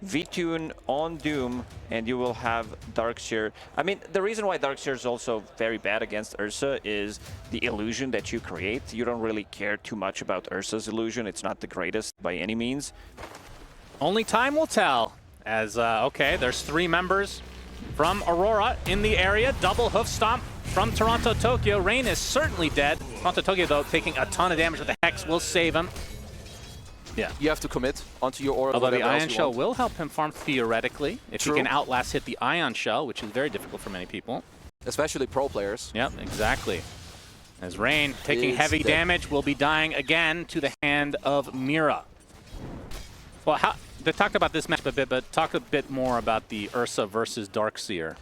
V-Tune on Doom, and you will have Darkseer. I mean, the reason why Darkseer is also very bad against Ursa is the illusion that you create. You don't really care too much about Ursa's illusion. It's not the greatest by any means. Only time will tell. As, okay, there's 3 members from Aurora in the area. Double hoof stomp from Toronto Tokyo. Rain is certainly dead. Toronto Tokyo, though, taking a ton of damage with the Hex will save him. Yeah. You have to commit onto your aura. Although the Ion Shell will help him farm theoretically if True. he can outlast hit the Ion Shell, which is very difficult for many people. Especially pro players. Yep, exactly. As Rain, taking heavy damage, will be dying again to the hand of Mira. Well, they talked about this match a bit, but talk a bit more about the Ursa versus Darkseer.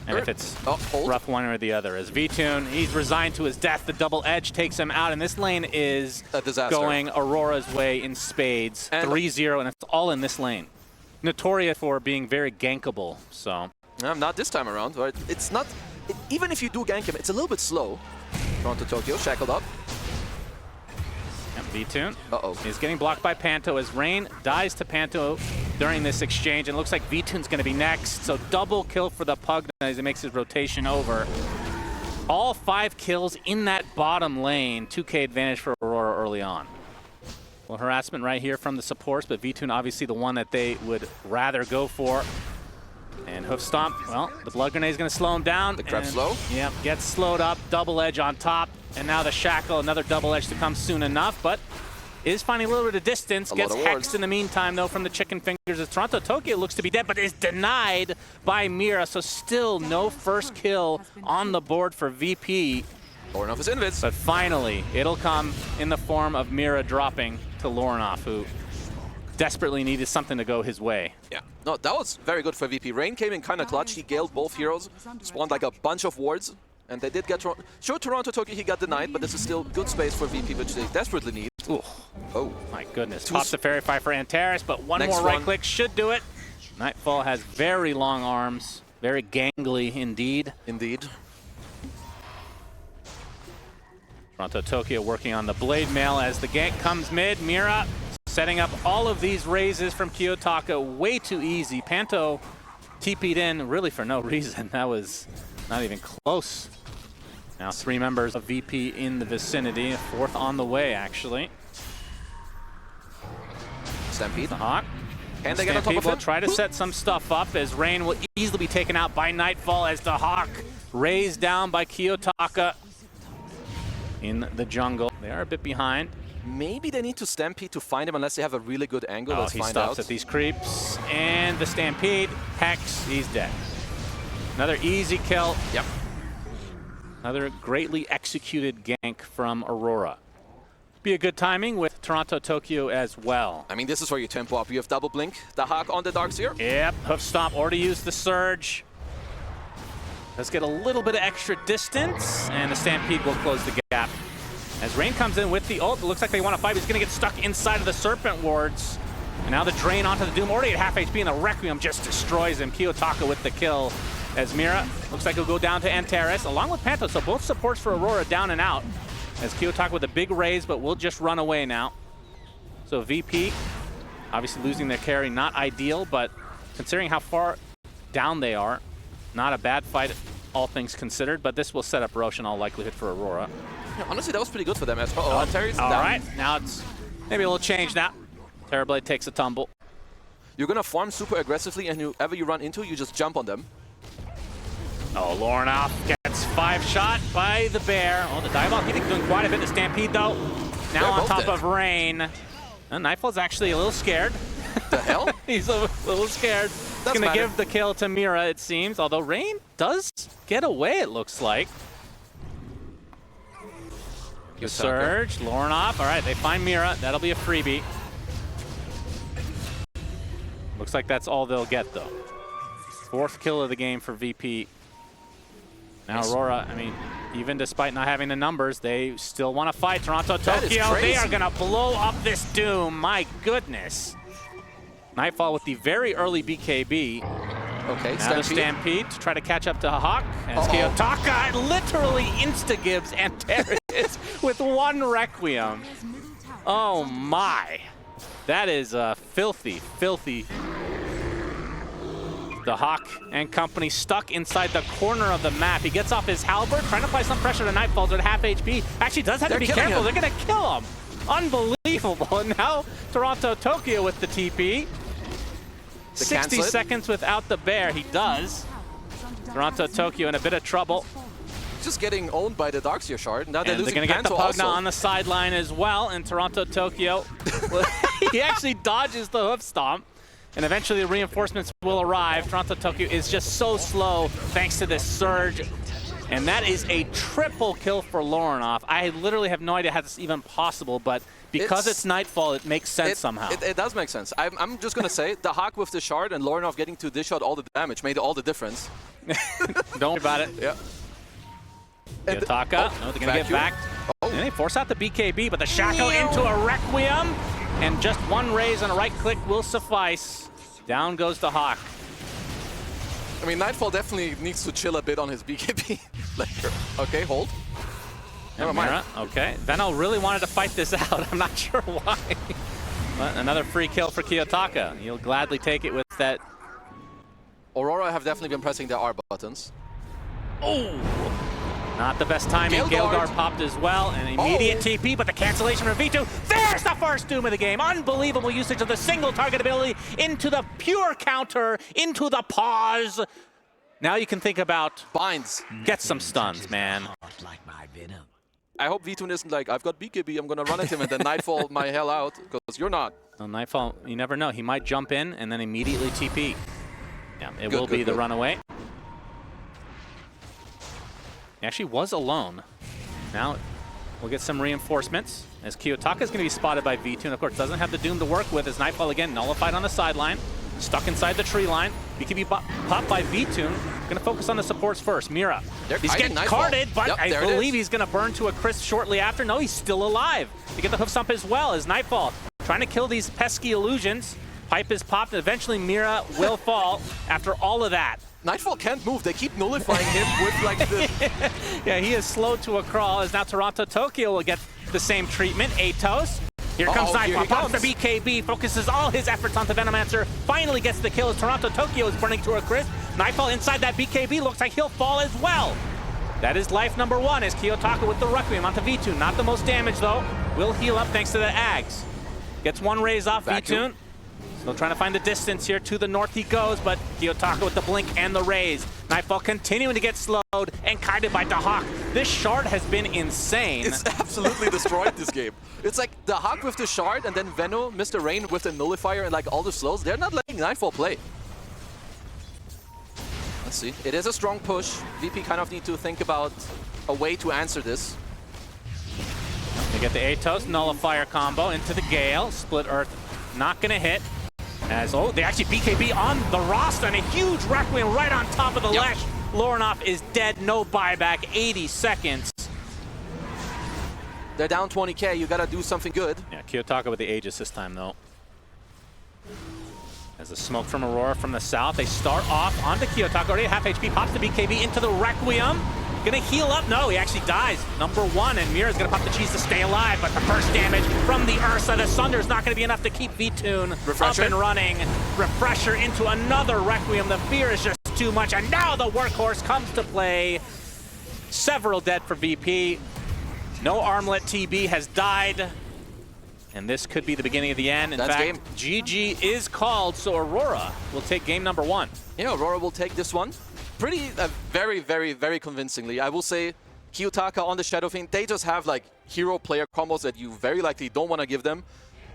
And if it's rough one or the other. As V-Tune, he's resigned to his death. The double edge takes him out, and this lane is going Aurora's way in spades. 3-0, and it's all in this lane. Notorious for being very gankable, so. Not this time around, right? It's not, even if you do gank him, it's a little bit slow. Toronto Tokyo, shackled up. And V-Tune is getting blocked by Panto as Rain dies to Panto during this exchange, and it looks like V-Tune's going to be next. So double kill for the Pug as he makes his rotation over. All 5 kills in that bottom lane. 2K advantage for Aurora early on. Well, harassment right here from the supports, but V-Tune obviously the one that they would rather go for. And hoof stomp, well, the blood grenade is going to slow him down. The grab slow? Yep, gets slowed up, double edge on top. And now the shackle, another double edge to come soon enough, but is finding a little bit of distance. Gets hexed in the meantime, though, from the chicken fingers as Toronto Tokyo looks to be dead, but is denied by Mira, so still no first kill on the board for VP. Lornoff is invis. But finally, it'll come in the form of Mira dropping to Lornoff, who desperately needed something to go his way. Yeah, no, that was very good for VP. Rain came in kind of clutch. He galed both heroes, spawned like a bunch of wards. And they did get Toronto Tokyo, he got denied, but this is still good space for VP, which they desperately need. Ooh. Oh my goodness. Pops the Fairy Fire for Antares, but one more right click should do it. Nightfall has very long arms, very gangly indeed. Indeed. Toronto Tokyo working on the Blade Mail as the gank comes mid. Mira setting up all of these raises from Kiyotaka way too easy. Panto TP'd in really for no reason. That was not even close. Now 3 members of VP in the vicinity, a 4th on the way actually. Stampede. The Hawk. And they get on top of him. Will try to set some stuff up as Rain will easily be taken out by Nightfall as the Hawk raised down by Kiyotaka in the jungle. They are a bit behind. Maybe they need to Stampede to find him unless they have a really good angle. Let's find out. He stops at these creeps. And the Stampede. Hex, he's dead. Another easy kill. Yep. Another greatly executed gank from Aurora. Be a good timing with Toronto Tokyo as well. I mean, this is where you tempo up. You have double blink, the Hawk on the Darkseer. Yep, hoof stomp, already used the surge. Let's get a little bit of extra distance, and the Stampede will close the gap. As Rain comes in with the ult, it looks like they want to fight. He's going to get stuck inside of the Serpent Wards. And now the drain onto the Doom, already at half HP, and the Requiem just destroys him. Kiyotaka with the kill. As Mira looks like he'll go down to Antares along with Panto, so both supports for Aurora down and out. As Kiyotaka with a big raise, but will just run away now. So VP, obviously losing their carry, not ideal, but considering how far down they are, not a bad fight, all things considered, but this will set up Roche in all likelihood for Aurora. Yeah, honestly, that was pretty good for them. As Antares all down. Right, now it's maybe a little change now. Terrorblade takes a tumble. You're going to farm super aggressively, and whoever you run into, you just jump on them. Oh, Lornoff gets 5 shot by the Bear. Oh, the Diabolic Edict doing quite a bit. The Stampede, though, now on top of Rain. And Nightfall's actually a little scared. The hell? He's a little scared. He's going to give the kill to Mira, it seems. Although Rain does get away, it looks like. The Surge, Lornoff. All right, they find Mira. That'll be a freebie. Looks like that's all they'll get, though. 4th kill of the game for VP. Now Aurora, I mean, even despite not having the numbers, they still want to fight. Toronto Tokyo, they are going to blow up this Doom. My goodness. Nightfall with the very early BKB. Okay, now the Stampede to try to catch up to Hawk. As Kiyotaka literally insta-gives Antares with 1 Requiem. Oh my. That is a filthy, filthy Hawk and company stuck inside the corner of the map. He gets off his halberd, trying to apply some pressure to Nightfall. They're at half HP. Actually does have to be careful. They're going to kill him. Unbelievable. And now Toronto Tokyo with the TP. 60 seconds without the bear. He does. Toronto Tokyo in a bit of trouble. Just getting owned by the Darkseer shard. Now they're losing going to get the Panto Pugna on the sideline as well. And Toronto Tokyo, he actually dodges the hoof stomp. And eventually the reinforcements will arrive. Toronto Tokyo is just so slow thanks to this surge. And that is a triple kill for Lorinoff. I literally have no idea how this is even possible, but because it's Nightfall, it makes sense somehow. It does make sense. I'm just going to say, the Hawk with the shard and Lorinoff getting to dish out all the damage made all the difference. Don't worry about it. Yeah. Yotaka, no, they're going to get back. And they force out the BKB, but the Shackle into a Requiem. And just one raise and a right click will suffice. Down goes the Hawk. I mean, Nightfall definitely needs to chill a bit on his BKB. Okay, hold. Never mind. Okay, Veno really wanted to fight this out. I'm not sure why. But another free kill for Kiyotaka. He'll gladly take it with that. Aurora have definitely been pressing their R buttons. Oh! Not the best timing. Galeguard popped as well. An immediate TP, but the cancellation from V2. There's the first doom of the game. Unbelievable usage of the single target ability into the pure counter, into the pause. Now you can think about binds. Get some stuns, man. I hope V2 isn't like, I've got BKB, I'm going to run at him and then Nightfall my hell out, because you're not. No, Nightfall, you never know. He might jump in and then immediately TP. Yeah, it will be the runaway. He actually was alone. Now we'll get some reinforcements as Kiyotaka is going to be spotted by V2 and of course doesn't have the Doom to work with as Nightfall again nullified on the sideline, stuck inside the tree line. BKB popped by V2. Going to focus on the supports first. Mira. He's getting carded, but I believe he's going to burn to a crisp shortly after. No, he's still alive. To get the hoof stomp as well as Nightfall trying to kill these pesky illusions. Pipe is popped and eventually Mira will fall after all of that. Nightfall can't move. They keep nullifying him with like the... Yeah, he is slow to a crawl as now Toronto Tokyo will get the same treatment. Atos. Here comes Nightfall. Pops the BKB. Focuses all his efforts onto Venomancer. Finally gets the kill as Toronto Tokyo is burning to a crisp. Nightfall inside that BKB. Looks like he'll fall as well. That is life number one as Kiyotaka with the Requiem onto V2. Not the most damage though. Will heal up thanks to the Ags. Gets one raise off V2. Still trying to find the distance here. To the north he goes, but Kiyotaka with the blink and the raise. Nightfall continuing to get slowed and kited by the Hawk. This shard has been insane. It's absolutely destroyed this game. It's like the Hawk with the shard and then Veno, Mr. Rain with the nullifier and like all the slows. They're not letting Nightfall play. Let's see. It is a strong push. VP kind of need to think about a way to answer this. They get the Atos nullifier combo into the Gale. Split Earth not going to hit. As they actually BKB on the roster and a huge Requiem right on top of the Lesh. Lorinoff is dead, no buyback, 80 seconds. They're down 20k, you gotta do something good. Yeah, Kiyotaka with the Aegis this time though. As the smoke from Aurora from the south, they start off onto Kiyotaka, already at half HP, pops the BKB into the Requiem. Gonna heal up, no, he actually dies. Number one, and Mira's gonna pop the cheese to stay alive, but the first damage from the Ursa, the Sunder's not gonna be enough to keep V-Tune up and running. Refresher into another Requiem, the fear is just too much, and now the workhorse comes to play. Several dead for VP. No Armlet TB has died, and this could be the beginning of the end. In fact, GG is called, so Aurora will take game number one. Yeah, Aurora will take this one. Very, very, very convincingly. I will say Kiyotaka on the Shadow Fiend, they just have like hero player combos that you very likely don't want to give them.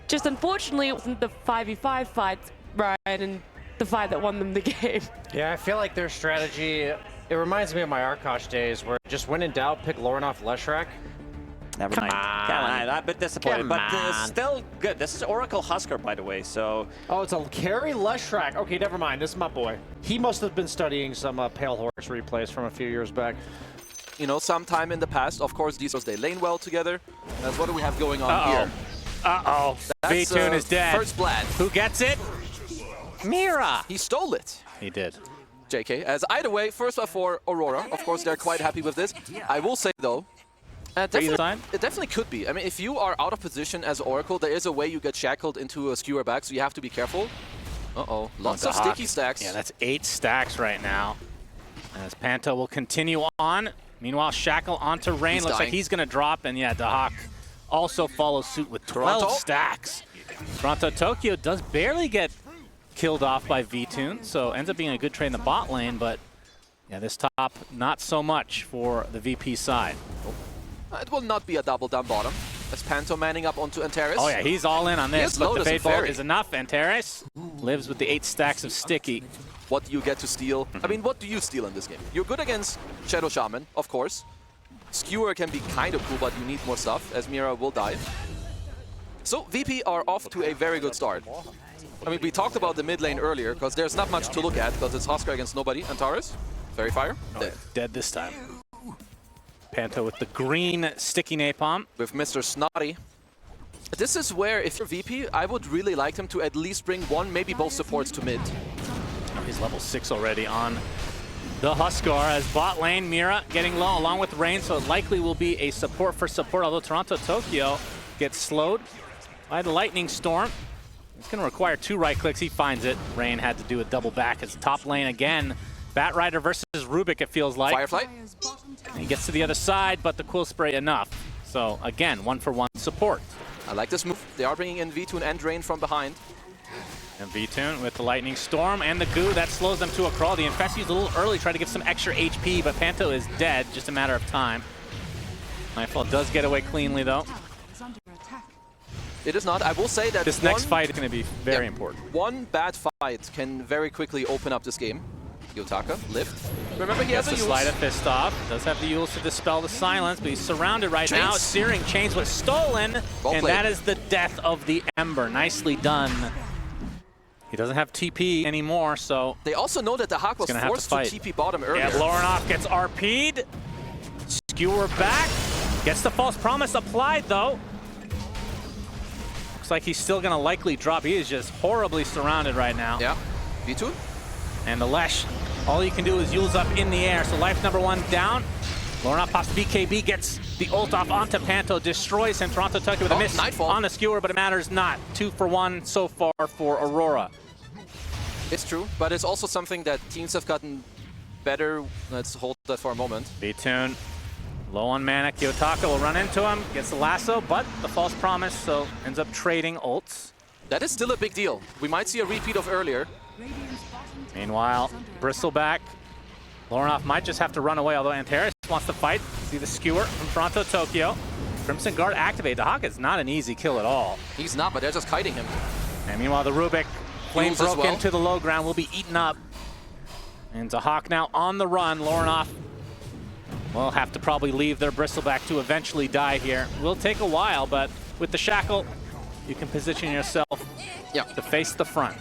Just unfortunately, it wasn't the 5v5 fight, right, and the fight that won them the game. Yeah, I feel like their strategy, it reminds me of my Arkosh days where just when in doubt, pick Lorinoff Leshrac. Never mind. Come on, I'm a bit disappointed, but still good. This is Oracle Husker, by the way, so... Oh, it's a carry Leshrac. Okay, never mind. This is my boy. He must have been studying some Pale Horse replays from a few years back. You know, sometime in the past, of course, these they lane well together. That's what do we have going on here? V-Tune is dead. First blood. Who gets it? Mira. He stole it. He did. JK, as either way, first off for Aurora. Of course, they're quite happy with this. I will say, though, it definitely could be. I mean, if you are out of position as Oracle, there is a way you get shackled into a skewer back, so you have to be careful. Uh-oh, lots of Dahak. sticky stacks. Yeah, that's 8 stacks right now. As Panto will continue on. Meanwhile, Shackle onto Rain. Looks like he's going to drop. And yeah, Dahak also follows suit with 12 stacks. Toronto Tokyo does barely get killed off by Vtoon, so ends up being a good trade in the bot lane. But yeah, this top, not so much for the VP side. It will not be a double down bottom. As Panto manning up onto Antares. Oh yeah, he's all in on this, but the Fade Bolt Fairy is enough. Antares lives with the 8 stacks of Sticky. What do you get to steal? I mean, what do you steal in this game? You're good against Shadow Shaman, of course. Skewer can be kind of cool, but you need more stuff, as Mira will die. So VP are off to a very good start. I mean, we talked about the mid lane earlier, because there's not much to look at, because it's Huskar against nobody. Antares, Fairy Fire, dead. Dead this time. Panto with the green sticky napalm. With Mr. Snotty. This is where, if you're VP, I would really like him to at least bring one, maybe both supports to mid. He's level 6 already on the Huskar as bot lane. Mira getting low along with Rain, so it likely will be a support for support, although Toronto Tokyo gets slowed by the Lightning Storm. It's going to require 2 right clicks. He finds it. Rain had to do a double back as top lane again. Batrider versus Rubik, it feels like. Firefly. And he gets to the other side, but the Quill Spray enough. So again, 1-for-1 support. I like this move. They are bringing in Vtoon and Rain from behind. And Vtoon with the Lightning Storm and the goo, that slows them to a crawl. The Infest used a little early, tried to get some extra HP, but Panto is dead, just a matter of time. Nightfall does get away cleanly, though. It is not. I will say that this next fight is going to be very important. One bad fight can very quickly open up this game. Yotaka, lift. Remember, he has a slide a fist off. Does have the Yules to dispel the silence, but he's surrounded right now. Searing Chains was stolen, and that is the death of the Ember. Nicely done. He doesn't have TP anymore, so... They also know that the Hawk was forced to TP bottom earlier. Yeah, Lorenoff gets RP'd. Skewer back. Gets the False Promise applied, though. Looks like he's still going to likely drop. He is just horribly surrounded right now. Yeah. V2. And the Lesh, all you can do is Yules up in the air. So life number 1 down. Lorenoff pops BKB, gets the ult off onto Panto, destroys him. Toronto Tokyo with a miss Nightfall on the Skewer, but it matters not. 2-for-1 so far for Aurora. It's true, but it's also something that teams have gotten better. Let's hold that for a moment. Vtoon, low on mana. Yotaka will run into him, gets the lasso, but the False Promise, so ends up trading ults. That is still a big deal. We might see a repeat of earlier. Meanwhile, Bristleback. Lorenoff might just have to run away, although Antares wants to fight. See the Skewer from Toronto Tokyo. Crimson Guard activate. The Hawk is not an easy kill at all. He's not, but they're just kiting him. And meanwhile, the Rubik, flame broke into the low ground, will be eaten up. And Dahak now on the run. Lorenoff will have to probably leave their Bristleback to eventually die here. Will take a while, but with the Shackle, you can position yourself to face the front.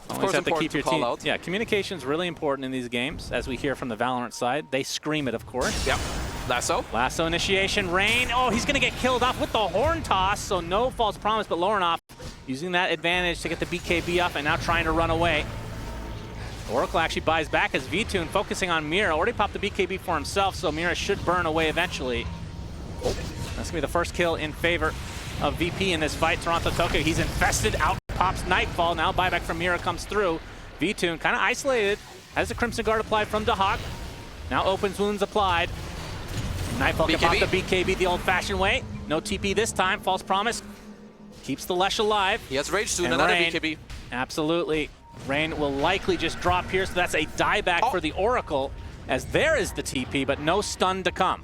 Of course, have to keep your team. Out. Yeah, communication is really important in these games, as we hear from the Valorant side. They scream it, of course. Yep. Lasso. Lasso initiation. Rain. Oh, he's going to get killed off with the Horn Toss, so no False Promise, but Lorenoff using that advantage to get the BKB up and now trying to run away. Oracle actually buys back as Vtoon focusing on Mira. Already popped the BKB for himself, so Mira should burn away eventually. Oh, that's going to be the first kill in favor of VP in this fight. Toronto Tokyo, he's infested. Out pops Nightfall. Now buyback from Mira comes through. Vtoon kind of isolated. Has the Crimson Guard applied from Dahak. Now opens wounds applied. Nightfall can pop the BKB the old-fashioned way. No TP this time. False Promise keeps the Lesh alive. He has Rage soon. Another Rain, BKB. Absolutely. Rain will likely just drop here, so that's a dieback for the Oracle, as there is the TP, but no stun to come.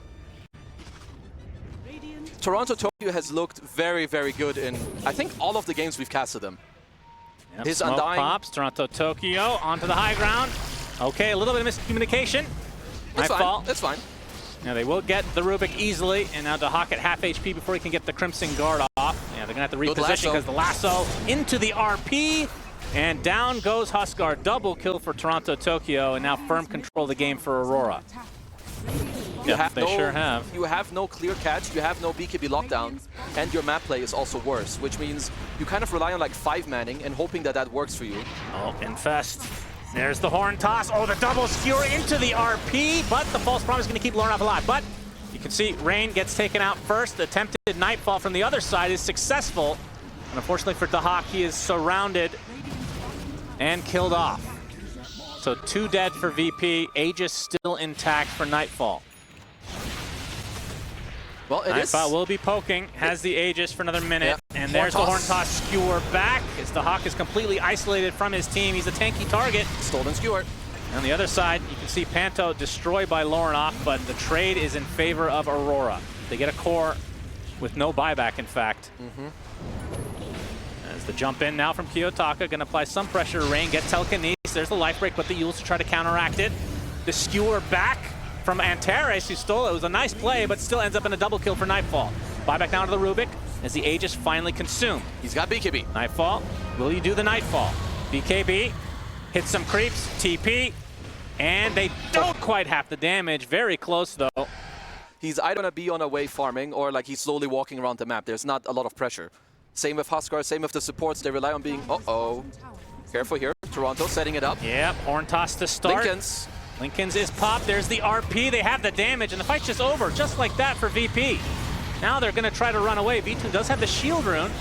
Toronto Tokyo has looked very, very good in, I think, all of the games we've casted them. Yep, His smoke Undying pops. Toronto Tokyo onto the high ground. Okay, a little bit of miscommunication. It's Nightfall. fine. It's fine. Now they will get the Rubik easily, and now Dahak at half HP before he can get the Crimson Guard off. Yeah, they're gonna have to reposition because the lasso into the RP, and down goes Huskar. Double kill for Toronto Tokyo, and now firm control of the game for Aurora. Yeah, they sure have. You have no clear catch, you have no BKB lockdown, and your map play is also worse, which means you kind of rely on like 5-manning and hoping that that works for you. Oh, Infest. There's the Horn Toss. Oh, the double skewer into the RP, but the False Promise is going to keep Lorenoff alive. But you can see Rain gets taken out first. The attempted Nightfall from the other side is successful. And unfortunately for Dahak, he is surrounded and killed off. So 2 dead for VP, Aegis still intact for Nightfall. Well, Nightfall will be poking, has the Aegis for another minute, and there's the Horn Toss Skewer back as the Hawk is completely isolated from his team. He's a tanky target. Stolen Skewer. On the other side, you can see Panto destroyed by Lorenoff, but the trade is in favor of Aurora. They get a core with no buyback, in fact. As the jump in now from Kiyotaka, gonna apply some pressure to Rain, get telekinesis. There's the life break, but the Yules to try to counteract it. The Skewer back from Antares, who stole it. It was a nice play, but still ends up in a double kill for Nightfall. Buyback down to the Rubik as the Aegis finally consumed. He's got BKB. Nightfall, will you do the Nightfall? BKB, hit some creeps, TP, and they don't quite have the damage. Very close, though. He's either gonna be on a wave farming or like he's slowly walking around the map. There's not a lot of pressure. Same with Huskar, same with the supports. They rely on being, careful here. Toronto setting it up. Yeah, Horn Toss to start. Lincoln's is popped. There's the RP. They have the damage, and the fight's just over, just like that for VP. Now they're gonna try to run away. V2 does have the shield rune.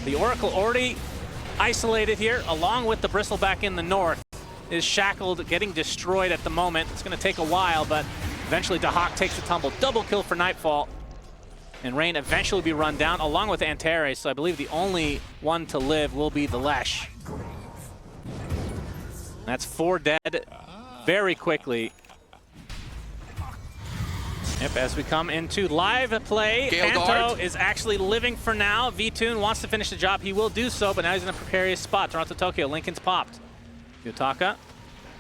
The Oracle already isolated here, along with the Bristleback in the north. Is shackled, getting destroyed at the moment. It's gonna take a while, but eventually Dahak takes the tumble. Double kill for Nightfall. And Rain eventually will be run down, along with Antares, so I believe the only one to live will be the Lesh. That's 4 dead very quickly. Yep, as we come into live play, Panto is actually living for now. V-Tune wants to finish the job. He will do so, but now he's in a precarious spot. Toronto Tokyo, Lincoln's popped. Yutaka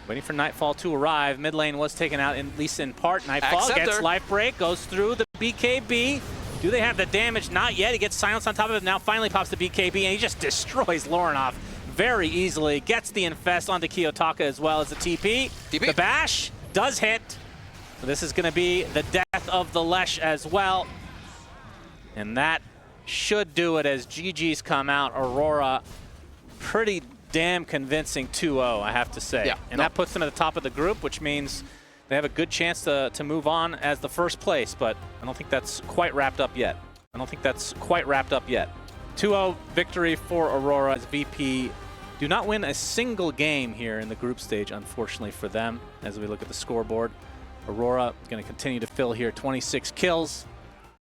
waiting for Nightfall to arrive. Mid lane was taken out, at least in part. Nightfall gets life break, goes through the BKB. Do they have the damage? Not yet. He gets silence on top of it. Now finally pops the BKB, and he just destroys Lorenoff very easily. Gets the Infest onto Kiyotaka as well as the TP. The bash does hit. So this is going to be the death of the Lesh as well. And that should do it as GG's come out. Aurora, pretty damn convincing 2-0, I have to say. And that puts them at the top of the group, which means they have a good chance to move on as the first place, but I don't think that's quite wrapped up yet. 2-0 victory for Aurora as VP do not win a single game here in the group stage, unfortunately for them, as we look at the scoreboard. Aurora going to continue to fill here, 26 kills,